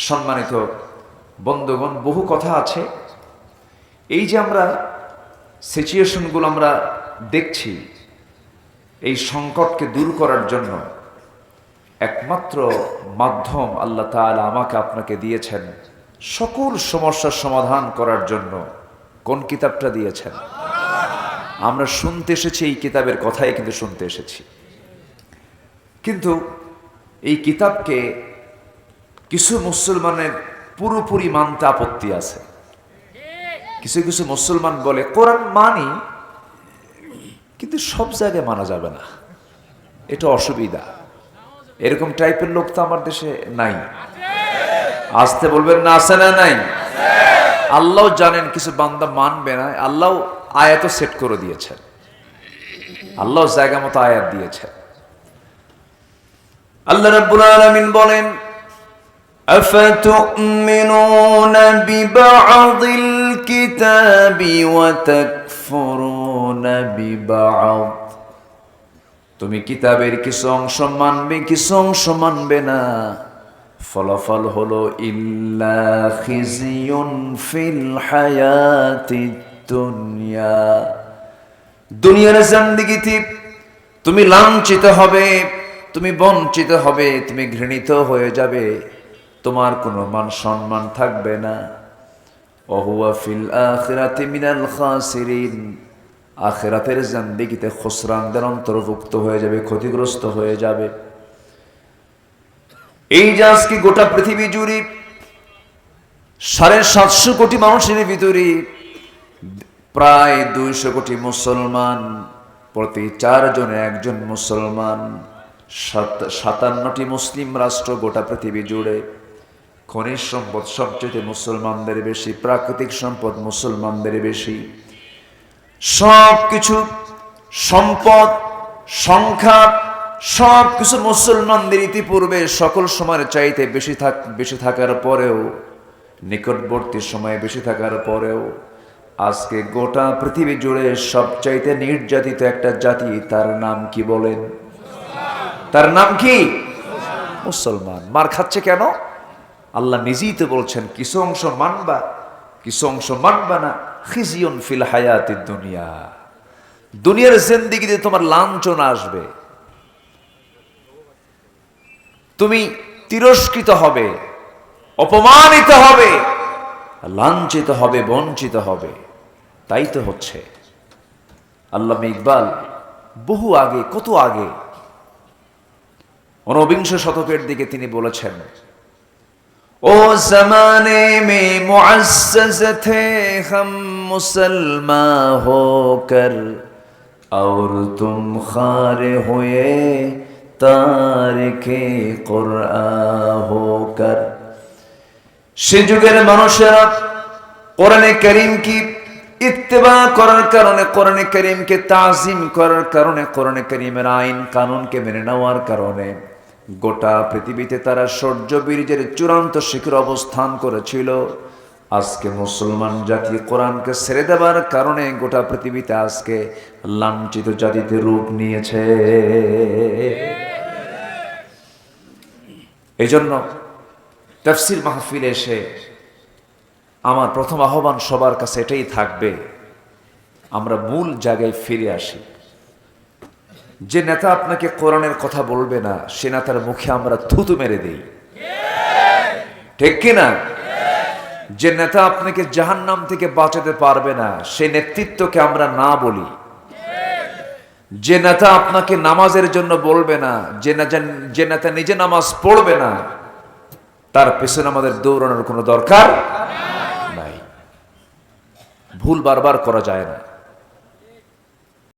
সম্মানিত বন্ধুগণ, বহু কথা আছে। এই যে আমরা সিচুয়েশনগুলো আমরা দেখছি, এই সংকটকে দূর করার জন্য একমাত্র মাধ্যম আল্লাহ তাআলা আমাকে আপনাকে দিয়েছেন সকল সমস্যার সমাধান করার জন্য। কোন কিতাবটা দিয়েছেন? আমরা শুনতে এসেছি, এই কিতাবের কথাই কিন্তু শুনতে এসেছি। কিন্তু এই কিতাবকে কিছু মুসলমানের পুরোপুরি মানতে আপত্তি আছে। কিছু কিছু মুসলমান বলে কোরআন মানি, কিন্তু সব জায়গায় মানা যাবে না, এটা অসুবিধা। এরকম টাইপের লোক তো আমার দেশে নাই। আসতে বলবেন না, আছে না নাই? আল্লাহ জানেন কিছু বান্দা মানবে না। আল্লাহ আয়াত সেট করে দিয়েছেন, আল্লাহ জায়গা মতো আয়াত দিয়েছেন। আল্লাহ রাব্বুল আলামিন বলেন, أفتؤمنون ببعض الكتاب وتكفرون ببعض। তুমি কিতাবের কিছু অংশ মানবে, কিছু অংশ মানবে না। ফলাফল হলো ইল্লা খিজিয়ুন ফিল হায়াতিদ দুনিয়া। দুনিয়ার জিন্দেগিতে তুমি লাঞ্ছিত হবে, তুমি বঞ্চিত হবে, তুমি ঘৃণিত হয়ে যাবে, তোমার কোনো মান সম্মান থাকবে না। ওহুয়া ফিল আখিরাতি মিনাল খাসিরিন। আখিরাতের জিন্দেগিতে খুসরানদের অন্তর্ভুক্ত হয়ে যাবে, ক্ষতিগ্রস্ত হয়ে যাবে। এই যে আজকে গোটা পৃথিবী জুড়ে 750 কোটি মানুষের ভিতরে প্রায় 200 কোটি মুসলমান, প্রতি 4 জনে একজন মুসলমান। 57টি মুসলিম রাষ্ট্র গোটা পৃথিবী জুড়ে। খনিজ সম্পদ সবচেয়ে মুসলমানদের বেশি, প্রাকৃতিক সম্পদ মুসলমানদের বেশি। সবকিছু সম্পদ, সংখ্যা, সবকিছু মুসলমানদের ইতিপূর্বে সকল সময়ের চাইতে বেশি থাকার পরেও, নিকটবর্তী সময়ে বেশি থাকার পরেও আজকে গোটা পৃথিবী জুড়ে সবচাইতে নির্যাতিত একটা জাতি, তার নাম কি বলেন? তার নাম কি? মুসলমান। মার খাচ্ছে কেন? আল্লাহ নিজেই তো বলছেন কিছু অংশ মানবা, কিছু অংশ মানবা না। খিজিয়ুন ফিল হায়াতিদ দুনিয়া। দুনিয়ার জিন্দেগিতে তোমার লাঞ্ছনা আসবে, তুমি তিরস্কৃত হবে, অপমানিত হবে, লাঞ্ছিত হবে, বঞ্চিত হবে। তাই তো হচ্ছে। আল্লামা ইকবাল বহু আগে, কত আগে, 19বিংশ শতকের দিকে তিনি বলেছেন, ও জমানে মে মুআজ্জজ থে হম মুসলমা হোকর, और तुम खारे हुए तारिকে কুরআন হোকর। সে যুগের মানুষেরা কোরআনে কারীম কি ইত্তেবা করার কারণে, কোরআনে কারীমকে তাজিম করার কারণে, কোরআনে কারীমের আইন কানুনকে মেনে নেওয়ার কারণে গোটা পৃথিবীতে তারা শৌর্য বীর্যের চূড়ান্ত শিখরে অবস্থান করেছিল। আজকে মুসলমান জাতি কোরআনকে ছেড়ে দেবার কারণে গোটা পৃথিবীতে আজকে লাঞ্ছিত জাতিতে রূপ নিয়েছে। এই জন্য তাফসীর মাহফিলে এসে আমার প্রথম আহ্বান সবার কাছে এটাই থাকবে, আমরা মূল জায়গায় ফিরে আসি। যে নেতা আপনাকে কোরআনের কথা বলবে না, সে নেতার মুখে আমরা থুতু মেরে দেই, ঠিক কিনা? যে নেতা আপনাকে জাহান্নাম থেকে বাঁচাতে পারবে না, সে নেতৃত্বকে আমরা না বলি। যে নেতা আপনাকে নামাজের জন্য বলবে না, যে নেতা নিজে নামাজ পড়বে না, তার পেছনে আমাদের দৌড়ানোর কোনো দরকার নাই। ভুল বারবার করা যায় না।